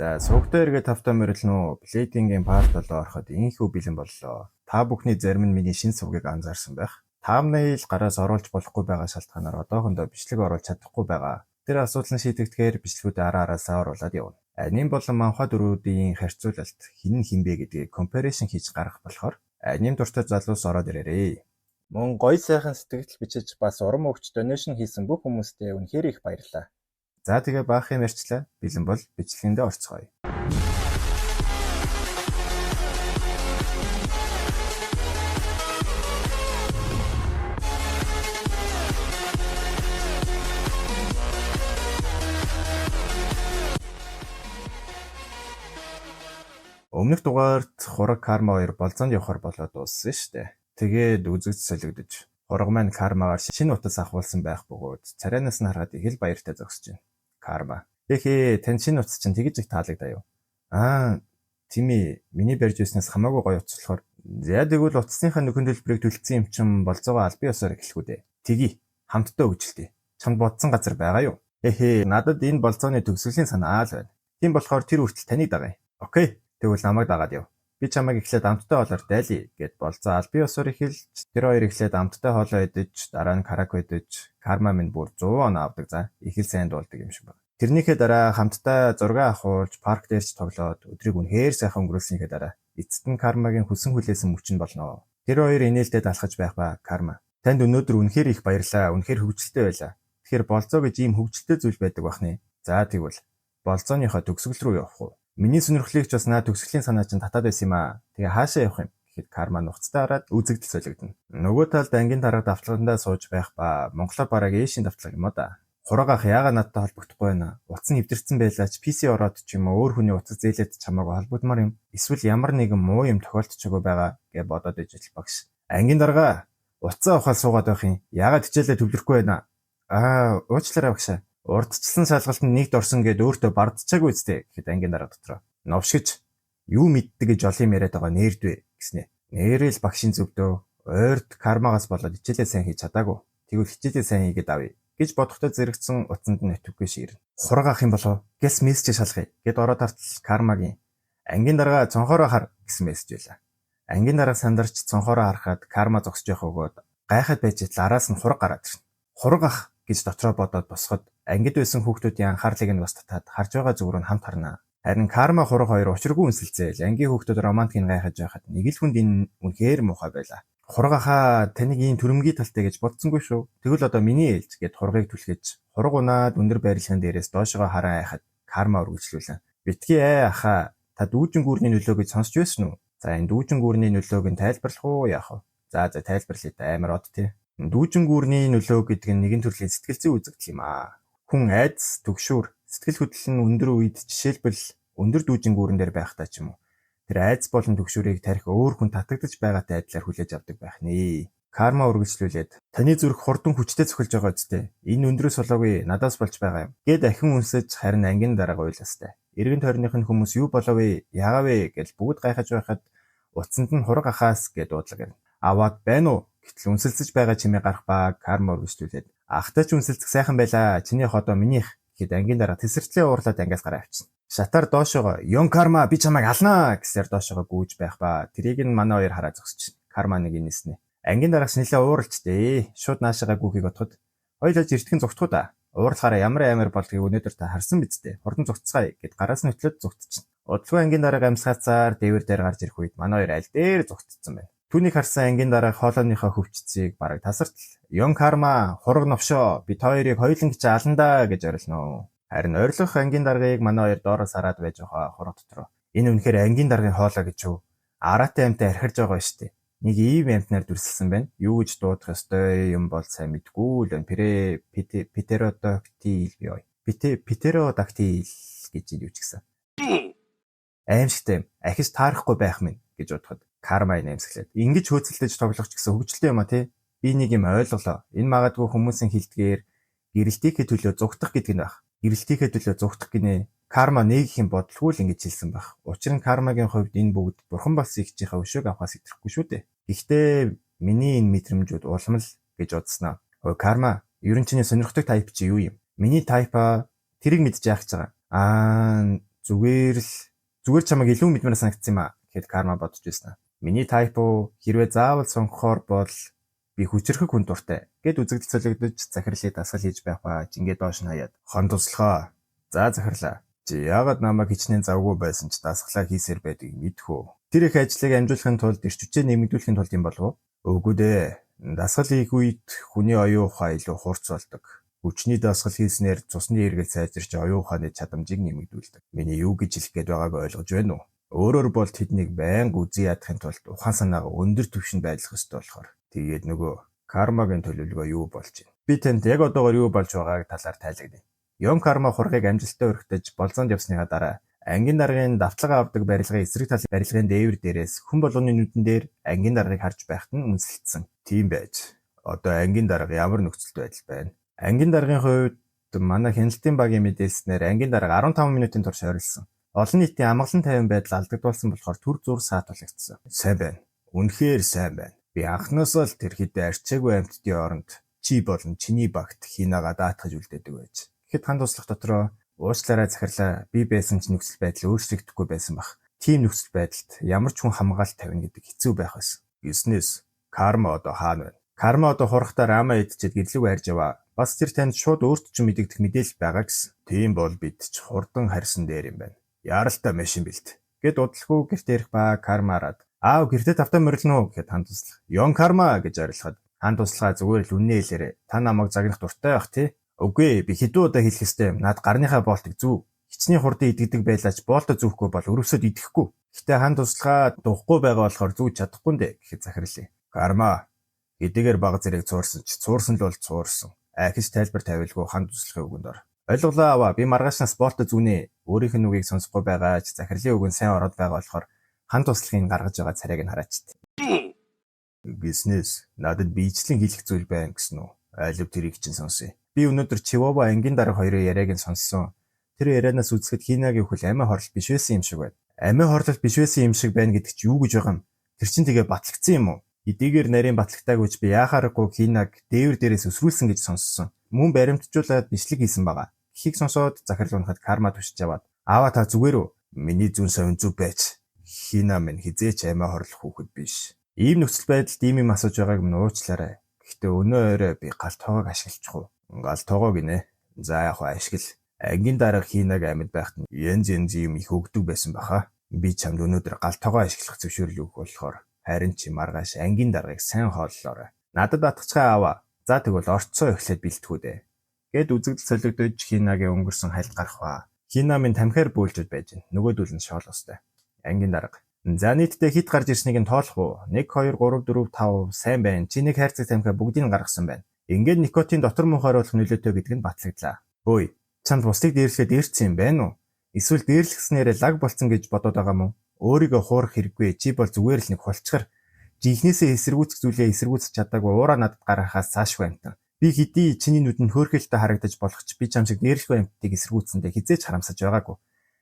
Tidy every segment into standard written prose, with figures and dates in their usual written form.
За сувгтай эргээ тавтай мөрөлнөө плейтингийн парт болоо ороход инхүү бэлэн боллоо. Та бүхний зарим нь миний шинэ сувгийг анзаарсан байх. Thumbnail гараас оруулж болохгүй байгаа шалтгаанаар одоохондоо бичлэг оруулж чадахгүй байгаа. Тэр асуудал нь шийдэгдэхээр бичлэгүүдээ араасаа оруулаад явна. Аним болон манхва дөрүүдийн харьцуулалт хин хинбэ гэдгийг comparison хийж гаргах болохоор аним дуртай залуус ороод ирээрээ. Мөн гоё сайхан сэтгэл бичиж бас урам өгч donation хийсэн бүх хүмүүстээ үнэхээр их баярлалаа. За тэгээ баах юм ярьчлаа. Бэлэн бол бичлэгэндээ орцгоё. Өмнөх дугаард хураг Карма 2 болзоонд явахаар болоод дууссан шүү дээ. Тэгээд үзэгч солигдож хураг маань Кармагаар шинэ утас авахулсан байх бөгөөд царайнаас нь харахад их л баяртай зогсож байна. Карма. Эхээ тань шинэ утас чинь тэгж их таалагдаа юу? Тими миний барьж ирснээс хамаагүй гоё утас болохоор за тэгвэл утасныхаа нөхөн төлбөрийг төлсөн юм чинь болзоогоо албан ёсоор эхлэхгүй дээ. Тгий хамтдаа өгжилтээ. Чамд бодсон газар байгаа юу? Эхээ надад энэ болзооны төгсгөлийн санаа л байна. Тийм болохоор тэр хүртэл таныг дагая. Окей. Тэгвэл намайг дагаад яв. Би чамайг эхлээд амттай хоолоор дайлъя гэд болзоо албан ёсоор эхэлж тэр хоёр эхлээд амттай хоолоо идэж дараа нь карак идэж Карма минь бүр 100 оноо авдаг за их л сайн дуулдаг юм шиг байна. Тэрнийхээ дараа хамтдаа зураг авахулж парк дээрч тоглоод өдрийг үнэхээр сайхан өнгөрүүлснийхээ дараа эцэст нь Кармагийн хүсэн хүлээсэн мөчн болно. Тэр хоёр инээлтэд алхаж байх ба Карма. Танд өнөөдөр үнэхээр их баярлалаа. Үнэхээр хөвгөлтэй байлаа. Тэгэхээр болзоо гэж ийм хөвгөлтэй зүйл байдаг бахны. За тэгвэл болзооныхоо төгсгөл рүү явах уу? Миний сонирхлыг ч бас наа төгсгөлийн санаа чинь татаад байсан юм аа. Тэгээ хаашаа явах юм? Гэхэд Карма нухацтай хараад үзэгдэл солигдно. Нөгөө талд ангийн дарга давтлагандаа сууж байх ба Монголоор бараг Эшийн давтлага юм да. Хураг ах яагаад надтай холбогдохгүй байна? Утас нь эвдэрсэн байлаач PC ороод ч юм уу өөр хүний утас зээлээд чамаагүй холбогдмаар юм. Эсвэл ямар нэгэн муу юм тохиолдчихгүй байгаа гэж бодоод ижил багш. Ангийн дарга утсаа ухаал суугаад байх юм. Яагаад хичээлээ төвлөрөхгүй байна? Уучлаарай багш. Урдчлсан шалгалт нь нэгд орсон гэд өөртөө бардчаагүй үстэй гэхэд ангийн дарга дотроо. Новшгич юу мэддэг гэж олон яриад байгаа нэрдвэ гэснэ. Нэрэл багшийн зөвдөө ойрд Кармагаас болоод хичээлээ сайн хийж чадаагүй. Тэгвэл хичээлээ сайн хийгээд авъя гэж бодохдоо зэрэгцэн утсанд нь өтөвгүй ширнэ. Хураг ах юм болов? Гэс мессеж шалгая гэд ороод тартал Кармагийн ангийн дарга цонхороо хар гэсэн мессеж байлаа. Ангийн дарга сандарч цонхороо харахад Карма зогсож явах өгөөд гайхаад байж итл араас нь хураг гараад ирнэ. Хураг ах гэж дотроо бодоод босоход ангид байсан хүүхдүүдийн анхаарлыг нь бас татаад харж байгаа зүгээр нь хамт харна. Харин Карма хураг хоёр учиргүй үнсэлцээл ангийн хүүхдүүд романтикийг гайхаж байхад нэг л хүнд энэ үнэхээр муухай байлаа. Хураг ахаа таныг ийм төрөмгийн талтай гэж бодсонгүй шүү. Тэгвэл одоо миний ээлж гэд хургийг түлхэж хураг унаад өндөр байрлалын дээрээс доошогоо хараа хайхад Карма үргэлжлүүлэн. Битгий ахаа та дүүжин гүүрний нөлөө гэж сонсч байсан уу? За энэ дүүжин гүүрний нөлөөг нь тайлбарлах уу яах вэ? За тайлбарлая та амар од тий. Дүүжин гүүрний нөлөө гэдэг нь нэгэн төрлийн сэтгэл зүйн үзэгдэл юм аа. Хүн айдас, түгшүүр, сэтгэл хөдлөл нь өндөр үед жишээлбэл өндөр дүүжин гүүрэн дээр байхдаа ч юм уу. Тэр айдас болон түгшүүрийг тарих өөр хүн татагдаж байгаатай адилаар хүлээж авдаг байх нэ. Карма үргэлжлүүлээд таны зүрх хурдан хүчтэй цохилж байгаа үстэй. Энэ өндрөөс болоогүй надаас болж байгаа юм. Гэд ахин үнсэж харин ангийн дарга уйластай. Эргэн тойрных нь хүмүүс юу болов вэ? Яагав вэ гэж бүгд гайхаж байхад утсанд нь хураг ахаас гэд дуудлага ирнэ. Аваад байна уу? Гэтэл үнсэлцэж байгаа чимээ гарах ба Карма үргэлжлүүлээд ахтай ч үнсэлцэх сайхан байлаа. Чиний ходоо минийх гэхэд ангийн дарга тесэртлээ уурлаад ангиас гараа авчихсан. Шатаар доошоогоо "Ён Карма би чамайг алнаа" гэсээр доошоогоо гүйж байх ба тэрийг нь манай хоёр хараа зогсчихно. Карма нэг инээснэ. Ангийн дарга нэлээ ууралчтэй. Шууд наашаага гүйхийг отоход хоёлоо жиртгэн зүгтгүү да. Уурлахаараа ямар амар болдгийг өнөөдөр та харсан биз дээ. Хурдан зүгтцгаая гэд гараас нь хөтлөөд зүгтчихно. Удалгүй ангийн дарга амсгаацаар дээвэр дээр гарч ирэх үед манай хоёр аль дээр зүгтцсэн байна. Түүнийг харсан ангийн дарга хоолойныхоо хөвчцгийг бараг тасартал "Ён Карма хураг новшоо бид хоёрыг хоёуланг чи аландаа" гэж орилно. Харин орилох ангийн даргыг манай хоёр доороос хараад байж байгаа хураг дотроо. Энэ үнэхээр ангийн даргын хоолой гэж юу? Араатай амтай архирж байгаа штэ. Нэг ийм амтнаар дүрсэлсэн байна. Юу гэж дуудах ёстой юм бол сайн мэдгүй л байна. Птеродактил бий. Птеродактил гэж юу ч гэсэн. Аимшигтай ахиж таарахгүй байх минь гэж бодоход Карма нэмсгэлээд. Ингэж хөөцөлдөж тоглох ч гэсэн хөгжилтэй юм а тий. Би нэг юм ойлголоо. Энэ магадгүй хүмүүсийн хэлдгээр гэрэлтийнхээ төлөө зүгтах гэдэг нь байх. Гэрэлтийнхээ төлөө зүгтах гинэ. Карма нэг их юм бодлгүй л ингэж хэлсэн байх. Учир нь Кармагийн хувьд энэ бүгд бурхан болсон ихчийнхээ өшөөг авахаас идэхгүй шүү дээ. Гэхдээ миний энэ мэдрэмжүүд улам л гэж бодсноо. Карма, ерөн чиний сонирхдаг тайп чи юу юм? Миний тайпа тэрийг мэдж яах гэж байгаа. зүгээр чамайг илүү мэдмээр санагдсан юм а гэхэд карма бодож байсан. Миний тайпо хэрвээ заавал сонгохоор бол би хүчрэх хүн дуртай гэд үзэгдэл солигдож захирлыг дасгал хийж байх ба жингээ доош нь хаяад хон туслахаа. За захирлаа. Чи яагаад намайг хичнээн завгүй байсан ч дасгалаа хийсээр байдгийг мэдхүү. Тэр их ажлыг амжуулахын тулд эрч хүчээ нэмэгдүүлэхийн тулд юм болов уу? Үгүй дээ. Дасгал хийх үед хүний оюун ухаан илүү хурц болдог. Хүчний дасгал хийснээр цусны эргэл сайжирч оюун ухааны чадамжийг нэмэгдүүлдэг. Миний юу гэж хэлэх гээд байгааг ойлгож байна уу? Өөрөөр бол тэднийг байнга үзий ядахын тулд ухаан санаагаа өндөр түвшинд байлгах ёстой болохоор. Тэгээд нөгөө кармагийн төлөвлөгөө юу болж байна? Би танд яг одоогоор юу болж байгааг талаар тайлгная. Юм карма хургыг амжилттай өргөтөж болзоонд явсныхаа дараа ангийн даргын давтлага авдаг барилгын эсрэг талын барилгын дээвэр дээрээс хүн болгоны нүдэн дээр ангийн даргыг харж байхад нь үнсэлцсэн. Тийм байж. Одоо ангийн дарга ямар нөхцөлд байдал байна? Ангийн даргын хувьд манай хяналтын багийн мэдээлснээр ангийн дарга 15 минутын турш ойрлсон. Олон нийтийн амгалан тайван байдал алдагдуулсан болохоор төр зур саатуулагдсан. Сайн байна. Үнэхээр сайн байна. Би анхнаасаа л тэр хэдэн арчаагүй амьтдын оронд чи болон чиний багт хинаагаа даатгаж үлдээдэг байж. Гэхэд хан туслах дотроо уучлаарай захирлаа. Би байсан ч нөхцөл байдал өөрчлөгдөхгүй байсан баг. Тийм нөхцөл байдалд ямар ч хүн хамгаалалт тавина гэдэг хэцүү байх байсан. Бизнес карма одоо хаана байна? Карма одоо хурахтаа рама идчихэд гэрлэг барьж яваа. Бас тэр танд шууд өөрт ч мэдэгдэх мэдээлэл байгаа гэсэн. Тийм бол бид ч хурдан харьсан дээр юм байна. Яралтай машин бэлт. Гэт удалгүй гэрт ирэх ба кармаараад аав гэртээ тавтаа морилно гэхэд хан туслах. Yon карма гэж орилоход хан туслахаа зүгээр л үннээ хэлээрээ. Та намайг загнах дуртай байх тий. Үгүй би хэдэн удаа хэлэх ёстой юм. Наад гарныхаа болтыг зүү. Хичнээн хурдан идэгдэг байлаач болтоо зүүхгүй бол өрөвсөд идэхгүй. Гэтэ хан туслахаа дуухгүй байгаа болохоор зүүж чадахгүй нэ гэхэд захирлаа. Карма эдгээр баг зэрэг цуурсан ч цуурсан л бол цуурсан. Ахис тайлбар тавилгүй хан туслахын үгэнд ор. Ойлголаа аваа би маргаашнаас болтоо зүүнэ. Өөрийнх нь үгийг сонсохгүй байгаа ч захирлын үгэнд сайн ороод байгаа болохоор хан туслахын гаргаж байгаа царайг нь хараачт. Бизнес надад биечлэн хэлэх зүйл байна гэсэн үү? Айлв тэрийг чинь сонсъё. Би өнөөдөр Чивова ангийн дарга хоёрын яриаг нь сонссон. Тэр ярианаас үзэхэд Хинагийн хөл амиа хорлол биш байсан юм шиг байна. Амиа хорлол биш байсан юм шиг байна гэдэг чи юу гэж байгаа юм? Тэр чин тэгээ батлагдсан юм уу? Эдгээр нарийн батлагтаагүйч би яхаарахгүй Хинаг дээвэр дээрээс өсрүүлсэн гэж сонссон. Мөн баримтжуулаад бичлэг хийсэн байгаа. Хийг сонсоод захирлуунахад карма тушиж яваад аава та зүгээр үү? Миний зүүн совин зүв байж. Хина минь хизээч амиа хорлох хүүхэд биш. Ийм нөхцөл байдалд ийм юм асууж байгааг минь уучлаарай. Гэхдээ өнөө өрөө би галт тоогоог ашиглахгүй. Галт тоогоо гинэ. За яг ашигла. Ангийн дарга Хинаг амьд байхад нь янз юм их өгдөг байсан баха. Би чамд өнөөдөр галт тоогоо ашиглах зөвшөөрлөг өгөх болохоор харин чи маргааш ангийн даргыг сайн хооллоорой. Надад батгацгаа аваа. За тэгвэл орцоо эхлээд бэлтгэв дээ. Гэд үзэгдэл солигдож Хинагийн өнгөрсөн хайлт гарах ба. Хина минь тамхиар бөөлжөд байж гэн. Нөгөөдөл нь шоол устай. Ангийн дарга. За нийтдээ хит гарч ирснийг нь тоолох уу? 1 2 3 4 5 сайн байна. Чи нэг хайрцаг тамхиа бүгдийг нь гаргасан байна. Ингээд никотин дотор мөнх оруулах нөлөөтэй гэдэг нь батлагдлаа. Хөөе, чамд бусдыг дээрлэхэд дээрцсэн юм байна уу? Эсвэл дээрлэхснээр лаг болцсон гэж бодоод байгаа мó? Өөрийгөө хуурах хэрэггүй. Чи бол зүгээр л нэг хулчгар. Жинхнээсээ эсэргүүцэх зүйлээ эсэргүүцэж чадаагүй уураа надад гаргахаас цаашгүй амтан. Би хэдий чиний нүдэнд хөөрхөлтэй харагдаж болох ч би чам шиг дээрлэхгүй амттыг эсэргүүцсэндээ хизээч харамсаж байгаагүй.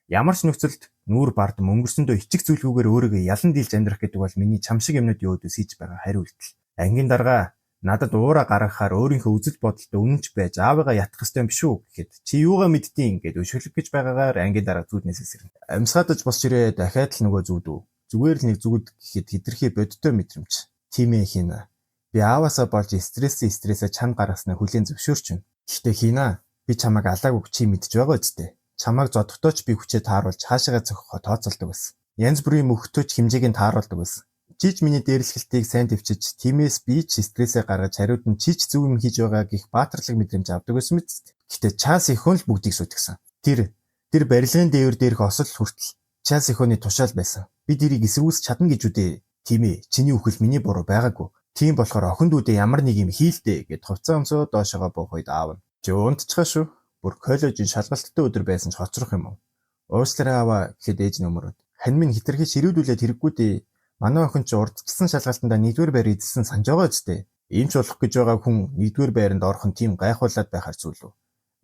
Ямар ч нөхцөлд нүүр бардам өнгөрсөндөө ичих зүйлгүйгээр өөрийгөө ялан дийлж амьдрах гэдэг бол миний чам шиг юмнууд өөдөөс хийж байгаа хариу үйлдэл. Ангийн дарга надад уураа гаргахаар өөрийнхөө үзэл бодолтой үнэнч байж аавыгаа ятгах ёстой юм биш үү гэхэд чи юугаа мэддэйн гэд өшөглөх гэж байгаагаар ангийн дарга зүуднээс эсэрнэ. Амьсгаадаж босч ирээ дахиад л нөгөө зүудүү. Зүгээр л нэг зүгд гэхэд хитрхи бодтой мэдрэмж. Тийм ээ Хина. Би ааваасаа болж стрессээ чамд гаргаснаа хүлээн зөвшөөрч байна. Гэхдээ Хина би чамайг алаагүй чи мэдж байгаа үстэй. Чамайг зодохдоо ч би хүчээ тааруулж хаашаагаа зөхөхөд тооцоолдог байсан. Янз бүрийн мөхтөж хэмжээг нь тааруулдаг байсан. Чиж миний дээрлэхэлтийг сайн төвчж, тиймээс би ч стрессээ гаргаж хариуд нь чиж зөв юм хийж байгаа гэх баатарлаг мэдрэмж авдаг байсан мэт. Гэхдээ Чаас ихөн л бүгдийг сүйтгэсэн. Тэр барилгын дээвэр дээрх осол хүртэл Чаас ихөний тушаал байсан. Би тэрийг эсэргүүцэж чадна гэж үдээ. Тийм ээ, чиний үхэл миний буруу байгаагүй. Тийм болохоор охин дүүдээ ямар нэг юм хийлдэ гэд хувцас өмсөө доошогоо буух үед аав нь. Чи унтчихаа шүү. Бүр коллежийн шалгалттай өдөр байсан ч хоцрох юм уу? Уучлаарай аваа гэхэд ээж нөмрөд. Хань минь хитрхи ширүүдүүлээд хэрэггүй дээ. Манай охин ч урдчилсан шалгалтанда 1-р байр эзэлсэн санаж байгаа зү. Ийм ч болох гэж байгаа хүн 1-р байранд орох нь тийм гайхуулаад байхаар зүйл үү?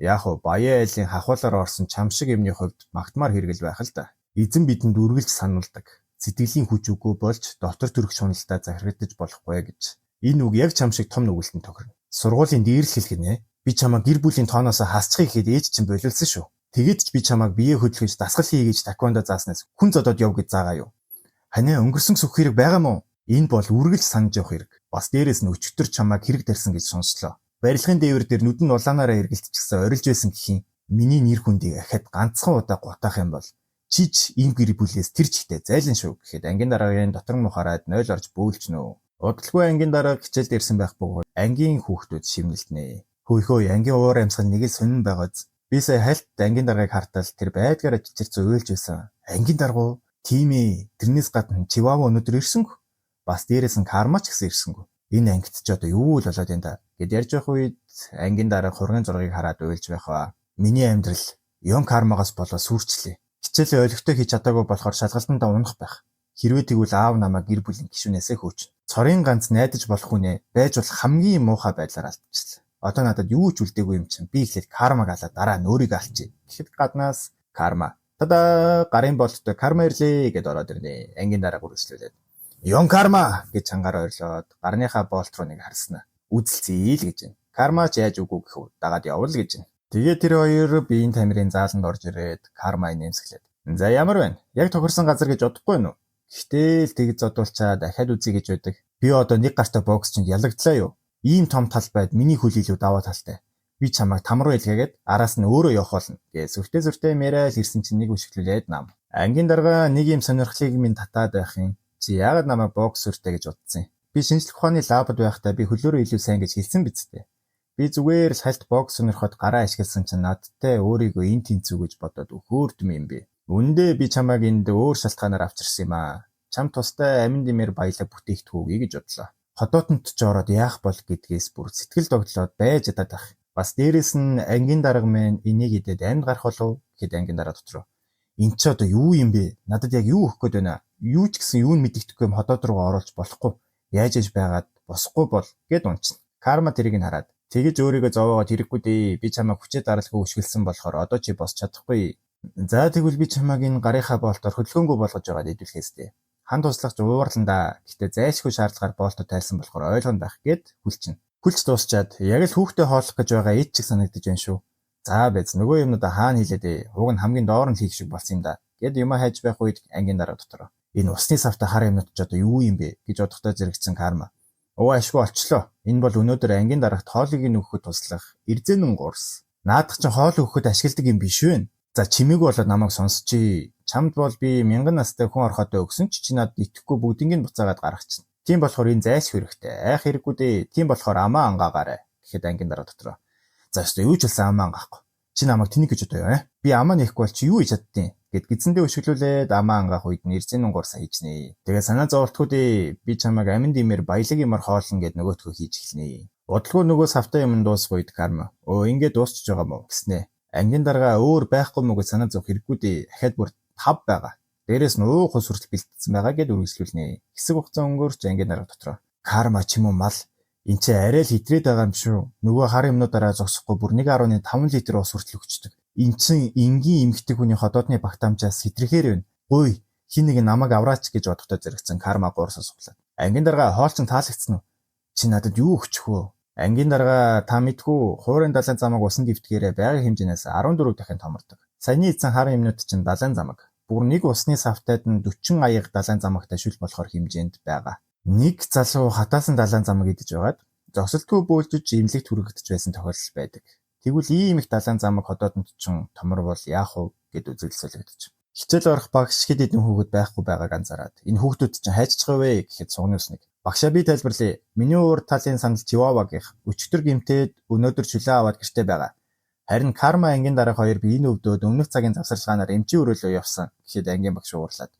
Яг уу баян айлын хахуулаар орсон чам шиг юмны хувьд магтмаар хэрэгэл байх л да. Эзэн бидэнд үргэлж сануулдаг. Сэтгэлийн хүч үгүй болж дотор төрөх шуналтаа захирагдаж болохгүй гэж. Энэ үг яг чам шиг том нүгэлтэнд тохирно. Сургуулийн дээрлэл хэлэх нэ. Би чамаа гэр бүлийн тооноос хасчихъя гэхэд ээж чинь болиулсан шүү. Тэгээд ч би чамайг бие хөдлөхөж дасгал хий гэж таквондо зааснаас хүн зодоод яв гэж заагаа юу? Ханаа өнгөрсөн сүх хэрэг байгаа мó? Энэ бол үргэлж санаж явах хэрэг. Бас дээрэс нь өчтөр чамайг хэрэг тарьсан гэж сонслоо. Барилгын дээвэр дээр нүдэн улаанаараа эргэлтчихсэн орилж байсан гэхийн миний нэр хүндийг ахад ганцхан удаа гутаах юм бол чиж ийм гэр бүлээс тэр чихтэй зайлан шүү гэхэд ангийн дараагийн дотор нь хараад 0 орж бөөлчнө. Удалгүй ангийн дараа хичээлд ирсэн байх бөгөөд ангийн хүүхдүүд шивнэлтнэ. Хөөе ангийн уур амьсгал нэг л сонин байгааз би сая хальт ангийн даргаыг хартал тэр байдгаараа чичирч уйлж байсан. Ангийн даргуу тийм ээ тэрнээс гадна чивава өнөдөр ирсэнгүй. Бас дээрээс нь кармач гэсэн ирсэнгүй. Энэ ангид ч одоо юу л болоод энэ да гэд ярьж байх үед ангийн дараа хургийн зургийг хараад уйлж байх ба. Миний амьдрал юм кармагаас болоо сүрчлээ. Хичээлээ ойлгохтой хийж чадаагүй болохоор шалгалтандаа унах байх. Хэрвээ тэгвэл аав намайг гэр бүлийн гишүүнээсээ хөөч. Цорын ганц найдаж болох хүнээ байж бол хамгийн муухай байдлаар алдчихлаа. Одоо надад юу ч үлдээгүй юм чинь би ихлээр кармаг алаад дараа нь өөрийгөө алчи. Тэгэхэд гаднаас карма. Тада гарын болттой карма ирлээ гэд ороод ирнэ. Ангийн дараа гүрслүүлээд. Юм карма гэж чангаараа орлоод гарныхаа болт руу нэг харснаа. Үзэлцээ л гэж байна. Карма ч яаж үгүй гэхүү дагаад явал гэж байна. Тэгээ тэр хоёр биеийн тамирын зааланд орж ирээд кармаа нэмсгэлээд. За ямар байна? Яг тохирсон газар гэж бодохгүй юу? Гэтэл тэгж зодуулчаа дахиад үзье гэж байдаг. Би одоо нэг гартаа боксчинд ялагдлаа юу? Ийм том талбайд миний хөл илүү даваа талтай. Би чамайг там руу илгээгээд араас нь өөрөө явах болно. Гэ сүртэй мэрэл ирсэн чинь нэг өшөглүүлээд нам. Ангийн дараа нэг юм сонирхлыг минь татаад байх юм. Чи яагаад намайг бокс сүртэй гэж бодсон юм? Би шинжлэх ухааны лабд байхдаа би хөлөөрөө илүү сайн гэж хэлсэн биз дээ. Би зүгээр л хальт бокс сонирхоод гараа ашигласан чинь надтай өөрийгөө ин тэнцүү гэж бодоод өөхөөрдөм юм бэ. Үндэ би чамайг энд өөр шалтгаанаар авчирсан юм аа. Чам тустай амин димээр баялаг бүтээгдэхүүгээ гэж бодлоо. Хотоотонд ч ороод яах бол гэдгээс бүр сэтгэл догтлоод байж чадаад ах. Бас дээрэс нь ангийн дарга мэн энийг идээд амьд гарах болов гэхэд ангийн дараа дотроо. Энд ч одоо юу юм бэ? Надад яг юу өгөх гээд байна? Юу ч гэсэн юу мэддэхгүй юм хотоод руу оруулж болохгүй. Яаж иж байгаад босхгүй бол гэд унчна. Карма тэрийг нь хараад. Тэгэж өөрийгөө зовоогоод хэрэггүй дээ. Би чамайг хүчээр даралгүй өшгөлсөн болохоор одоо чи босч чадахгүй. За тэгвэл би чамайг энэ гарынхаа болтоор хөдөлгөөнгүй болгож байгаад идэвхээс дээ. Хан туслагч уурландаа. Гэтэ зайлшгүй шаардлагаар болтод тайлсан болохоор ойлгоно байх гэд хүлчин. Хүлч дуусчаад яг л хүүхдээ хооллох гэж байгаа ид чиг санагдаж байна шүү. За байз нөгөө юмнуудаа хаана хийлээ дээ. Уг нь хамгийн доор нь хийх шиг болсон юм да. Гэд юм хайж байх үед ангийн дараа дотроо. Энэ усны савтай хар юмнууд ч одоо юу юм бэ гэж бодохдоо зэрэгцсэн карма. Ашгүй олчлоо. Энэ бол өнөөдөр ангийн дараагт хоолыг өгөхөд туслах эрзэнэн гурс. Наадах чинь хоол өгөхөд ашигладаг юм биш вэ? За чимээг болоод намайг сонсчий. Чамд бол би 1000 настай хүн орохотой өгсөн чи надад итгэхгүй бүгднийг буцаагаад гаргачихна. Тийм болохоор энэ зайлш хэрэгтэй. Айх хэрэггүй дээ. Тийм болохоор амаа ангаагаарай. Гэхэд ангийн дараа дотроо. За өстө юу ч болсон амаа ангаахгүй. Чи намайг тэнийг гэж одоо юу? Би амаа нэхгүй бол чи юу хийж чаддیں۔ Гэд гидсэндээ өшгөлүүлээд амаа ангаах үед нэрзэнэн гурсаа хийжнэ. Тэгээ санаа зовлтгүй дээ. Би чамайг амин димээр баялаг юмар хоолно гэд нөгөөтгөө хийж эхэлнэ. Удалгүй нөгөө савтай юм дуусах үед карма. Ингээд дуусчих байгаа мó гэснэ. Ангийн дарга өөр байхгүй мó гэж санаа зовх хэрэггүй дээ. Дахиад бүр 5 байгаа. Дээрээс нь уух ус хүртэл бэлтгэсэн байгаа гэд үргэлжлүүлнэ. Хэсэг хугацаа өнгөрч ангийн дарга дотроо. Карма ч юм уу мал. Энд чи арай л итрээд байгаа юм шүү. Нөгөө хар юмнуудаараа зогсохгүй бүр 1.5 литр ус хүртэл өгчдөг. Энд чин энгийн эмгтэй хүний ходоодны багтаамжаас хэтрэхээр байна. Ой, хин нэг намайг авраач гэж бодохдоо зэрэгцэн карма гуурсаа суглаа. Ангийн дарга хоолчин таалагдсан уу? Чи надад юу өгчих вэ? Ангийн дарга та мэдгүй хуурын далайн замаг усан дэвтгээрээ байгаль хэмжээнээс 14 дахин томордог. Саяны эзэн хар юмнууд чинь далайн замаг. Бүр нэг усны савтайд нь 40 аяга далайн замагтай шүл болохоор хэмжээнд байгаа. Нэг залуу хатаасан далайн замаг идэж байгаад зогсолтгүй бөөлжиж имлэгт хүрэгдэж байсан тохиолдол байдаг. Тэгвэл ийм их далайн замаг ходоодонд чинь томор бол яах вэ гэд үзэлсэлэгдэж. Хичээл орох багш хэд хэдэн хүүхэд байхгүй байгааг анзаараад энэ хүүхдүүд чинь хайччих вэ гэхэд сугнаас нэг. Багшаа би тайлбарлая. Миний уур талын санал Чивавагийнх өчтөр гимтээд өнөөдөр шүлээ аваад гэртээ байгаа. Харин карма ангийн дараах хоёр биеийн өвдөөд өмнөх цагийн завсарчлагаар эмчийн өрөөлөө явсан гэхэд ангийн багш уурлаад.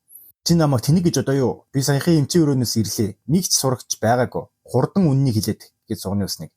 Чи намайг тэнийг гэж одоо юу? Би саяхан эмчийн өрөөнөөс ирлээ. Нэг ч сурагч байгаагүй. Хурдан үннийг хэлээд гэж сугнаас нэг.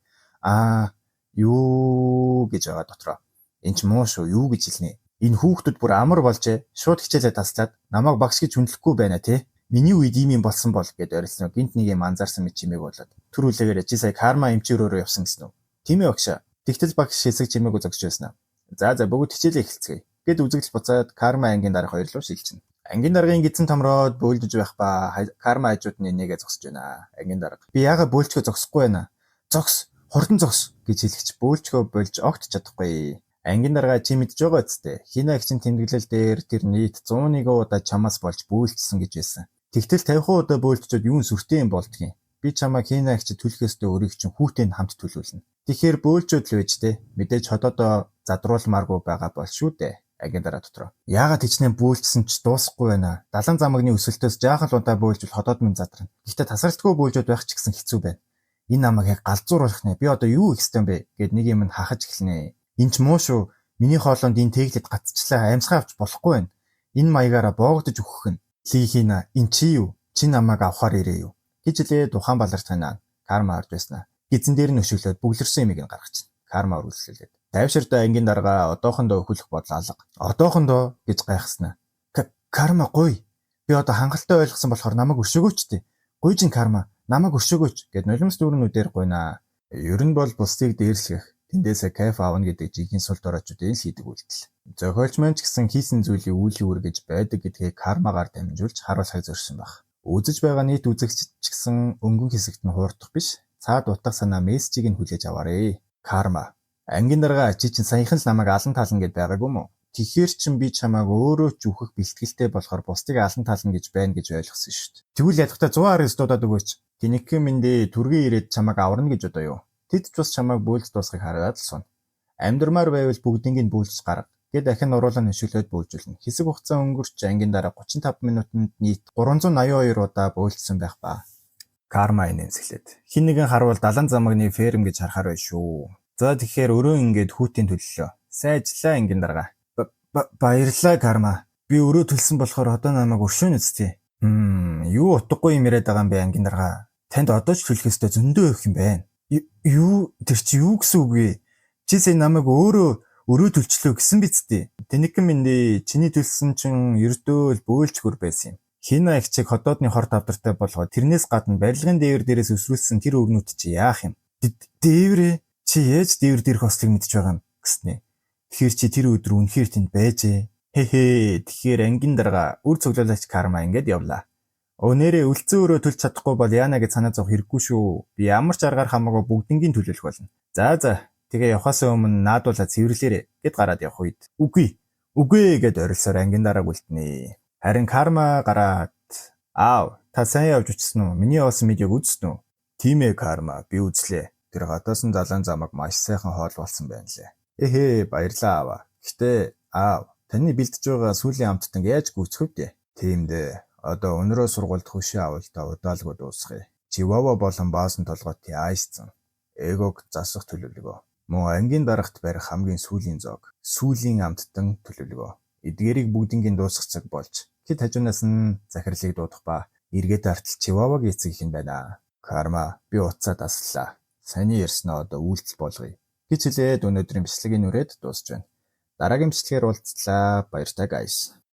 Юу гэж байгаа дотроо. Энд ч муу шүү. Юу гэж хэлнэ? Энэ хүүхдүүд бүр амар болжээ. Шууд хичээлээ таслаад намайг багш гэж хүндлэхгүй байна те. Миний үед ийм юм болсон бол гэд орилсон. Гинт нэг юм анзаарсан мэт чимээг болоод. Тэр үлээгээр чи сая карма эмчийн өрөөрөө явсан гэсэн үү? Тийм ээ багшаа. Тэгтэл багш хэсэг чимээг зогсож байсан. За бүгд хичээлээ эхэлцгээе. Гэд үзэгдэл буцаад карма ангийн дараах хоёр руу шилжинэ. Ангийн даргын гидсэн томроод бөөлдөж байх ба карма хажууд нь нэгээ зогсож байна. Ангийн дарга. Би яагаад бөөлчгөө зогсохгүй байна? Зогс, хурдан зогс гэж хэлэгч бөөлчгөө болж огт чадахгүй. Ангийн дарга чи мэдж байгаа үсттэй. Хина гिचэн тэмдэглэл дээр тэр нийт 101 удаа чамаас болж бөөлжсөн гэж байсан. Тэгтэл 50 удаа бөөлжчод юун сүртэй юм болдгийг. Би чамаа Хина гिचэд түлхээсдээ өрийг чинь хүүтэнд хамт түлхүүлнэ. Тэгэхээр бөөлжөд л байж тээ. Мэдээж хотоодоо задруулмааргүй байгаа бол шүү дээ. Ангийн дараа дотроо. Яагаад хичнээн бөөлжсөн ч дуусахгүй байна. Далан замагны өсөлтөөс жаахан л удаа бөөлжвол хотоод минь задрна. Гэхдээ тасралтгүй бөөлжөд байх ч гэсэн хэцүү байна. Энэ намайг яг галзууруулах нэ. Би одоо юу их хэвтэй юм бэ гэд нэг юм хахаж эхэлнэ. Энд ч муу шүү. Миний хоолонд энэ тэглэд гацчлаа амьсгаа авч болохгүй байна. Энэ маягаараа боогдож өгөх нь. Хина энэ чи юу? Чи намайг авахар ирээ юу? Гэж лээ тухайн балартайнаа. Карма орж байснаа. Гизэн дээр нь өшөглөөд бүглэрсэн юмыг нь гаргачихна. Карма үргэлжлүүлээд. Тайвширтай ангийн дарга одоохондоо өхөлөх бодол алга. Одоохондоо гэж гайхснаа. Карма гоё. Би одоо хангалттай ойлгосон болохоор намайг өршөөгөөч дээ. Гоё жин карма. Намайг өршөөгөөч гэд нулимс дүүрнүүдээр гойнаа. Ер нь бол бусдыг дээрлэх, тэндээсээ кайф аавна гэдэг жигийн сул дороочдын л хийдэг үйлдэл. Зохиолч маань ч гэсэн хийсэн зүйлийн үйл үргэж байдаг гэдгийг кармагаар дамжуулж харуулахыг зорьсон баг. Үзэж байгаа нийт үзэгчд ч гэсэн өнгөн хэсэгт нь хуурдах биш. Цаад утга санаа мессежийг нь хүлээж аваарэ. Карма. Ангийн дарга чи чинь саяхан л намайг алан тална гэд байгаагүй мó. Тэгэхээр чин би чамааг өөрөө ч үхэх бэлтгэлтэй болохоор бусдыг алан тална гэж байна гэж ойлгосон шүү дээ. Тэгвэл ядахтаа 119 дуудаад өгөөч. Тэнийхэн минь түргэн ирээд чамааг аварна гэж одоо юу? Тэд ч бас чамааг бөөлж дуусгахыг хараад л сун. Амьдмаар байвал бүгднийг бөөлж гарга. Гэт дахин уруулан хөшөглөөд бөөлжүүлнэ. Хэсэг хугацаа өнгөрч ангийн дараа 35 минутанд нийт 382 удаа бөөлжсөн байх ба. Карма инээмсэглээд. Хин нэгэн харвал далан замагны ферм гэж харахаар байна шүү. За тэгэхээр өрөө ингээд хүүтийн төлөлөө. Сайн ажиллаа ангийн дарга. Баярлалаа карма. Би өрөө төлсөн болохоор одоо намайг өршөөнө үсттэй. Юу утгагүй юм яриад байгаа юм бэ ангийн дарга? Танд одоо ч төлөхөөсөө зөндөө их юм байна. Юу тэр чи юу гэсэн үг вэ? Чи сая намайг өрөө төлчлөө гэсэн биз дээ. Тэнийхэн минь чиний төлсөн чин ердөө л бөөлжгөр байсан юм. Хина их чиг хотоодны хор тавдартай болгоод тэрнээс гадна барилгын дээвэр дээрээс өсрүүлсэн тэр өрнүүд чи яах юм? Дээврээ чи яаж дээвэр дээрх ослыг мэдж байгаа юм гэснэ. Тэгэхээр чи тэр өдөр үнэхээр тэнд байжээ. Тэгэхээр ангийн дарга үр цуглуулаач карма ингээд явлаа. Нэрээ үлцэн өрөө төлж чадахгүй бол яана гэж санаа зовх хэрэггүй шүү. Би ямар ч аргаар хамаагүй бүгднгийн төлөвлөх болно. За. Тэгээ явахаас өмнө наадуулаа цэвэрлээрэ гэд гараад явах үед. Үгүй гэд орилсоор ангийн дарааг үлднэ. Харин карма гараад аав та сайн явж очсон уу? Миний явсан видеог үзсэн үү? Тийм ээ карма би үзлээ. Тэр гадаасан далайн замаг маш сайхан хоол болсон байна лээ. Баярлаа аава. Гэтэ аав таны бэлдэж байгаа сүүлийн амттан яаж гүйцэх вэ? Тийм дээ. Одоо өнөрөө сургуульд хөшөө авалтаа удаалгүй дуусгая. Чивава болон баасан толгойд айсцсан. Эгог засах төлөвлөгөө. Мөн ангийн дарагт барих хамгийн сүүлийн зоог. Сүүлийн амттан төлөвлөгөө. Эдгээрийг бүгднийг дуусгах цаг болж. Тэд хажуунаас нь захирлыг дуудах ба эргээд артал Чиваваг эцэг их юм байна. Карма би уцаа таслаа. Саний ярьснаа одоо үйлдэл болгоё. Гэж хэлээд өнөөдрийн бичлэгийн үрээд дуусж байна. Дараагийн бичлэгээр уулзлаа. Баяртай guys.